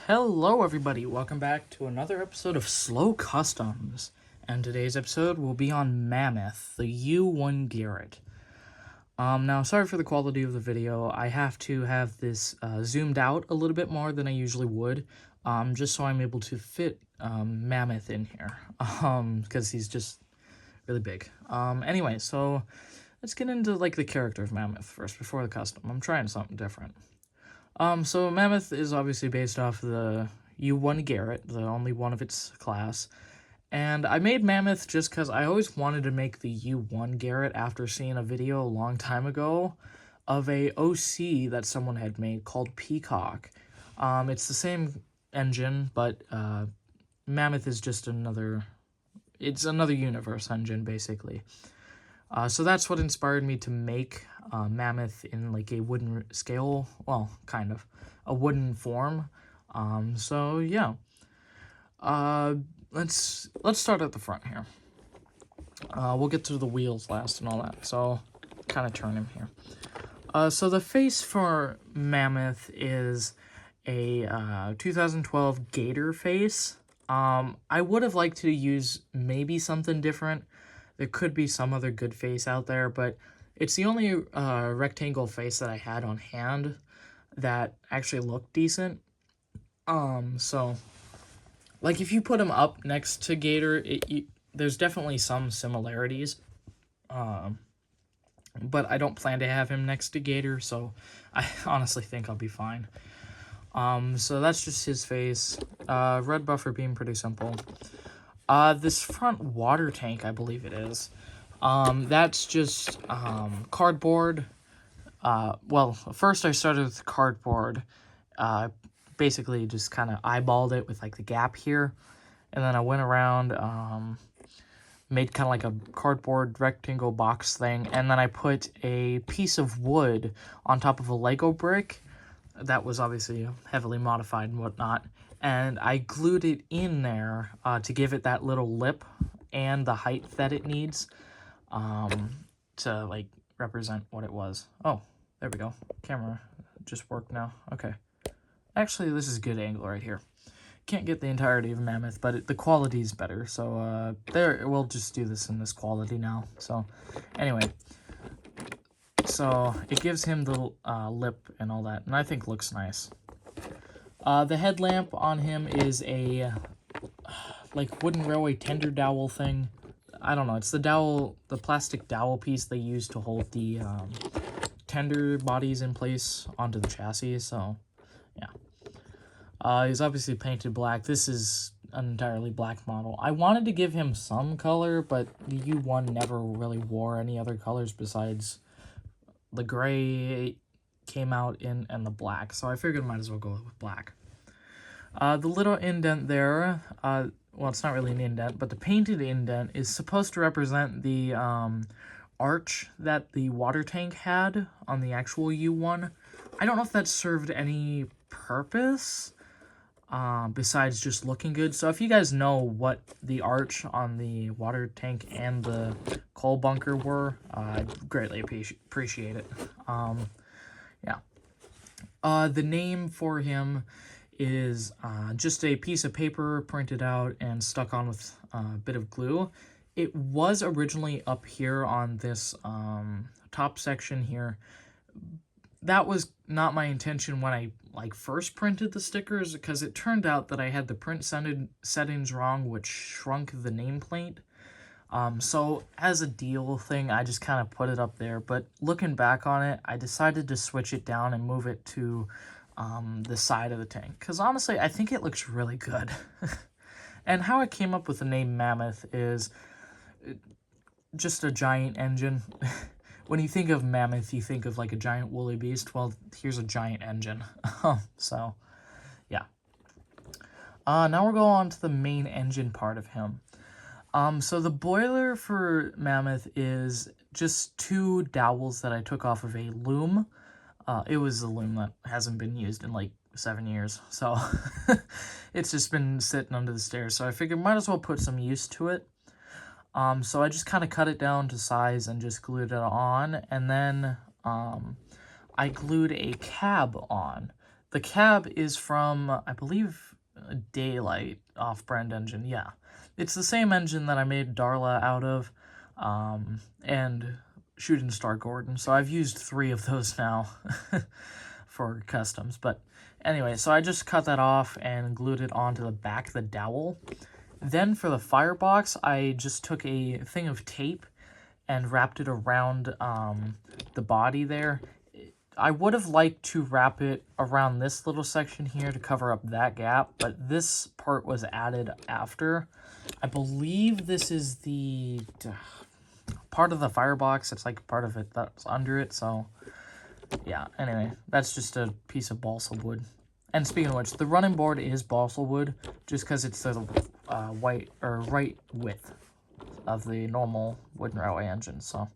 Hello everybody, welcome back to another episode of Slow Customs. And today's episode will be on Mammoth, the U1 Garrett. Now, sorry for the quality of the video. I have to have this zoomed out a little bit more than I usually would, just so I'm able to fit Mammoth in here, because he's just really big. Anyway, so let's get into like the character of Mammoth first before the custom. I'm trying something different. So Mammoth is obviously based off the U1 Garrett, the only one of its class. And I made Mammoth just because I always wanted to make the U1 Garrett after seeing a video a long time ago of a OC that someone had made called Peacock. It's the same engine, but Mammoth is just another universe engine, basically. So that's what inspired me to make Mammoth in like a wooden scale, well, kind of, a wooden form. So yeah, let's start at the front here. We'll get to the wheels last and all that, so kind of turn him here. So the face for Mammoth is a 2012 gator face. I would have liked to use maybe something different. There could be some other good face out there, but it's the only rectangle face that I had on hand that actually looked decent. So, like, if you put him up next to Gator, there's definitely some similarities. But I don't plan to have him next to Gator, so I honestly think I'll be fine. So that's just his face. Red buffer being pretty simple. This front water tank, I believe it is, that's just, cardboard. Well, first I started with cardboard, basically just kind of eyeballed it with, like, the gap here, and then I went around, made kind of like a cardboard rectangle box thing, and then I put a piece of wood on top of a Lego brick that was obviously heavily modified and whatnot, and I glued it in there to give it that little lip and the height that it needs to, like, represent what it was. Oh, there we go. Camera just worked now. Okay. Actually, this is a good angle right here. Can't get the entirety of Mammoth, but the quality is better. So there, we'll just do this in this quality now. So anyway, so it gives him the lip and all that, and I think looks nice. The headlamp on him is a, like, wooden railway tender dowel thing. I don't know, it's the dowel, the plastic dowel piece they use to hold the tender bodies in place onto the chassis, so, yeah. He's obviously painted black. This is an entirely black model. I wanted to give him some color, but the U1 never really wore any other colors besides the gray came out in and the black, so I figured I might as well go with black. The little indent there, well, it's not really an indent, but the painted indent is supposed to represent the arch that the water tank had on the actual U1. I don't know if that served any purpose besides just looking good. So if you guys know what the arch on the water tank and the coal bunker were, I'd greatly appreciate it. Yeah. The name for him is just a piece of paper printed out and stuck on with a bit of glue. It was originally up here on this top section here. That was not my intention when I first printed the stickers, because it turned out that I had the print settings wrong, which shrunk the nameplate. So as a deal thing, I just kind of put it up there, but looking back on it, I decided to switch it down and move it to the side of the tank, because honestly, I think it looks really good. And how I came up with the name Mammoth is just a giant engine. When you think of Mammoth, you think of like a giant woolly beast. Well, here's a giant engine. So, yeah. Now we'll go on to the main engine part of him. So the boiler for Mammoth is just two dowels that I took off of a loom. It was a loom that hasn't been used in like 7 years, so it's just been sitting under the stairs, so I figured might as well put some use to it. So I just kind of cut it down to size and just glued it on, and then I glued a cab on. The cab is from, I believe, Daylight off-brand engine. Yeah, it's the same engine that I made Darla out of, and Shooting Star Gordon. So I've used 3 of those now for customs. But anyway, so I just cut that off and glued it onto the back of the dowel. Then for the firebox, I just took a thing of tape and wrapped it around the body there. I would have liked to wrap it around this little section here to cover up that gap, but this part was added after. I believe this is the part of the firebox. It's like part of it that's under it, so yeah, anyway, that's just a piece of balsa wood. And speaking of which, the running board is balsa wood, just because it's the right width of the normal wooden railway engine, so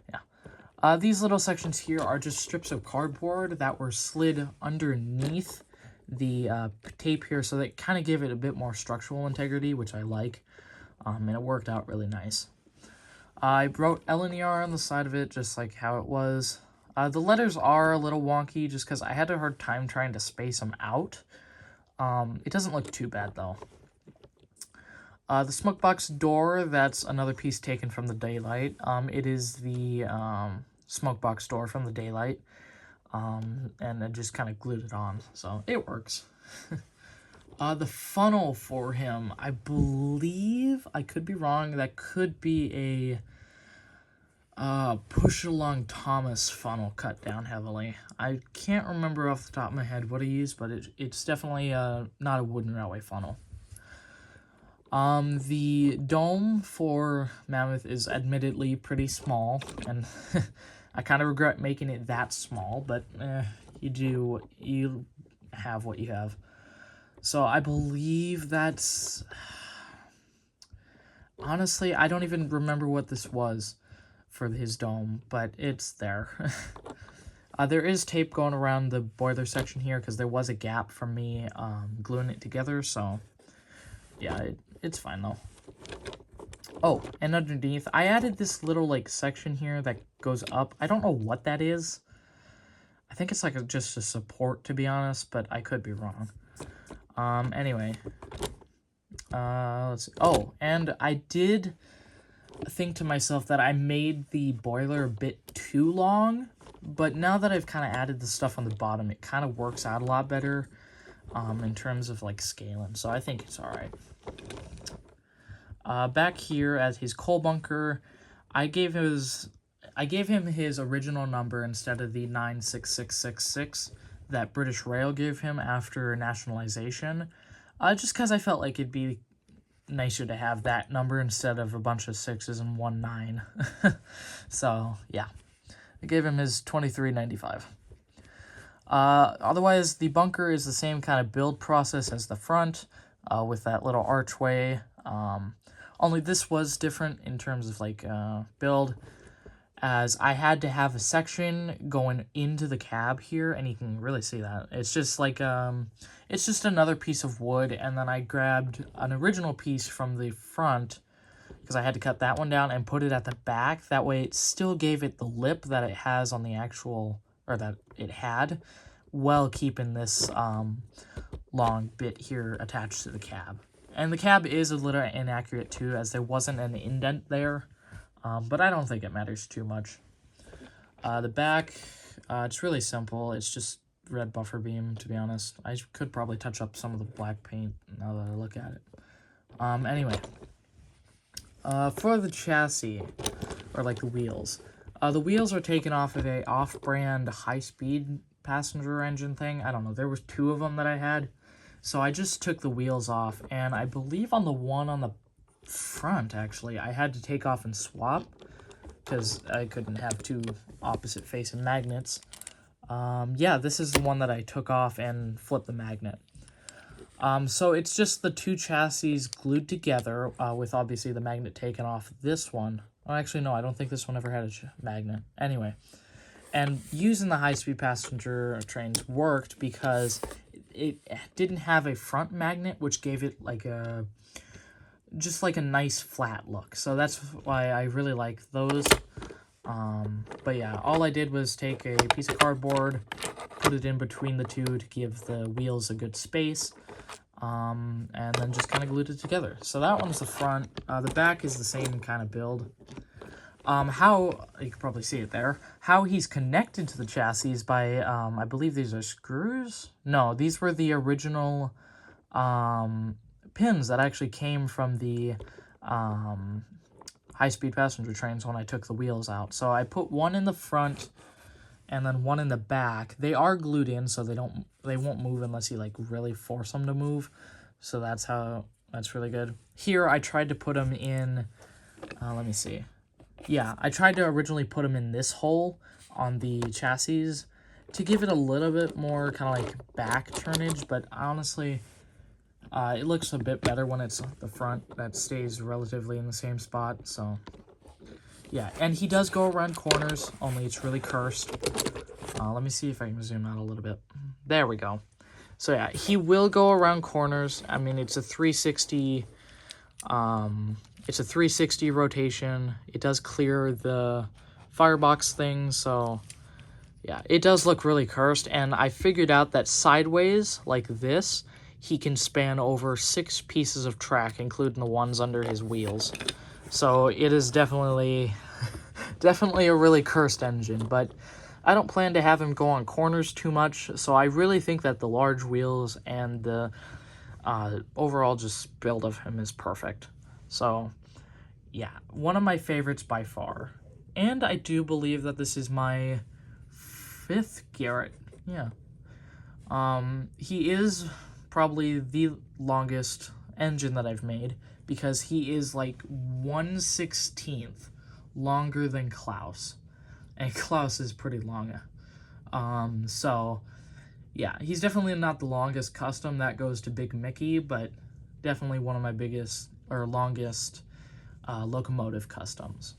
yeah. These little sections here are just strips of cardboard that were slid underneath the tape here, so that kind of give it a bit more structural integrity, which I like, and it worked out really nice. I wrote LNER on the side of it, just like how it was. The letters are a little wonky, just because I had a hard time trying to space them out. It doesn't look too bad, though. The smokebox door, that's another piece taken from the Daylight. It is the smokebox door from the Daylight, and I just kind of glued it on, so it works. The funnel for him, I believe, I could be wrong, that could be a push-along Thomas funnel cut down heavily. I can't remember off the top of my head what I used, but it's definitely not a wooden railway funnel. The dome for Mammoth is admittedly pretty small, and I kind of regret making it that small, but you have what you have. So I believe that's... Honestly, I don't even remember what this was for his dome, but it's there. There is tape going around the boiler section here, because there was a gap from me gluing it together, so yeah, it's fine though. Oh, and underneath, I added this little like section here that goes up. I don't know what that is. I think it's like just a support, to be honest, but I could be wrong. Anyway, let's see. Oh, and I did think to myself that I made the boiler a bit too long, but now that I've kind of added the stuff on the bottom, it kind of works out a lot better in terms of like scaling, so I think it's all right. Back here at his coal bunker, I gave him his original number instead of the 96666 that British Rail gave him after nationalization, just because I felt like it'd be nicer to have that number instead of a bunch of 6s and 1 9. So yeah, I gave him his 2395. Otherwise, the bunker is the same kind of build process as the front, with that little archway. Only this was different in terms of like build, as I had to have a section going into the cab here, and you can really see that. It's just like, it's just another piece of wood, and then I grabbed an original piece from the front, because I had to cut that one down, and put it at the back. That way it still gave it the lip that it has on the actual, or that it had, while keeping this long bit here attached to the cab. And the cab is a little inaccurate too, as there wasn't an indent there. But I don't think it matters too much. The back, it's really simple. It's just red buffer beam, to be honest. I could probably touch up some of the black paint now that I look at it. Anyway, for the chassis, or like the wheels are taken off of a off-brand high-speed passenger engine thing. I don't know, there was 2 of them that I had. So I just took the wheels off, and I believe on the one on the front, actually, I had to take off and swap, because I couldn't have 2 opposite facing magnets. Yeah, this is the one that I took off and flipped the magnet. So it's just the 2 chassis glued together, with obviously the magnet taken off this one. Oh, actually, no, I don't think this one ever had a magnet. Anyway, and using the high-speed passenger trains worked because it didn't have a front magnet, which gave it like just like a nice flat look. So that's why I really like those. But yeah, all I did was take a piece of cardboard, put put it in between the two to give the wheels a good space. And then just kind of glued it together. So that one's the front. The back is the same kind of build. How, you can probably see it there, how he's connected to the chassis by, I believe these are screws? No, these were the original pins that actually came from the high-speed passenger trains when I took the wheels out. So I put one in the front and then one in the back. They are glued in, so they won't move unless you like really force them to move. So that's really good. Here I tried to put them in, let me see. Yeah, I tried to originally put them in this hole on the chassis to give it a little bit more kind of like back turnage, but honestly, it looks a bit better when it's the front that stays relatively in the same spot. So yeah, and he does go around corners, only it's really cursed. Let me see if I can zoom out a little bit. There we go. So yeah, he will go around corners. I mean, it's a 360 rotation. It does clear the firebox thing, so yeah, it does look really cursed. And I figured out that sideways, like this, he can span over 6 pieces of track, including the ones under his wheels. So it is definitely, definitely a really cursed engine, but I don't plan to have him go on corners too much, so I really think that the large wheels and the overall just build of him is perfect. So yeah, one of my favorites by far. And I do believe that this is my 5th Garrett. Yeah. He is probably the longest engine that I've made because he is like 1/16 longer than Klaus. And Klaus is pretty long. So yeah, he's definitely not the longest custom. That goes to Big Mickey, but definitely one of my biggest or longest locomotive customs.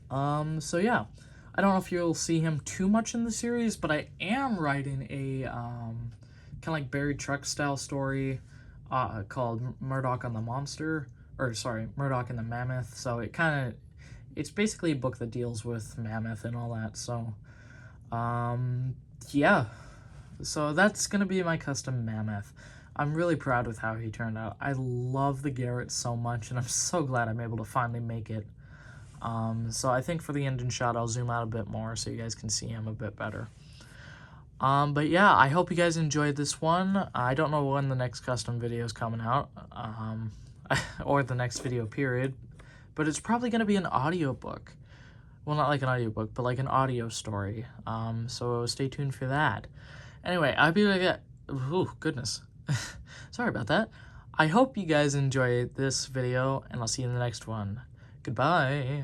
So yeah, I don't know if you'll see him too much in the series, but I am writing a kind of like buried truck style story called Murdoch on the Monster, or sorry, Murdoch and the Mammoth. So it's basically a book that deals with Mammoth and all that. So yeah, so that's gonna be my custom Mammoth. I'm really proud with how he turned out. I love the Garrett so much, and I'm so glad I'm able to finally make it. So I think for the engine shot, I'll zoom out a bit more so you guys can see him a bit better. But yeah, I hope you guys enjoyed this one. I don't know when the next custom video is coming out, or the next video period, but it's probably going to be an audiobook. Well, not like an audiobook, but like an audio story. So stay tuned for that. Anyway, I'll be like, oh, goodness. Sorry about that. I hope you guys enjoyed this video, and I'll see you in the next one. Goodbye.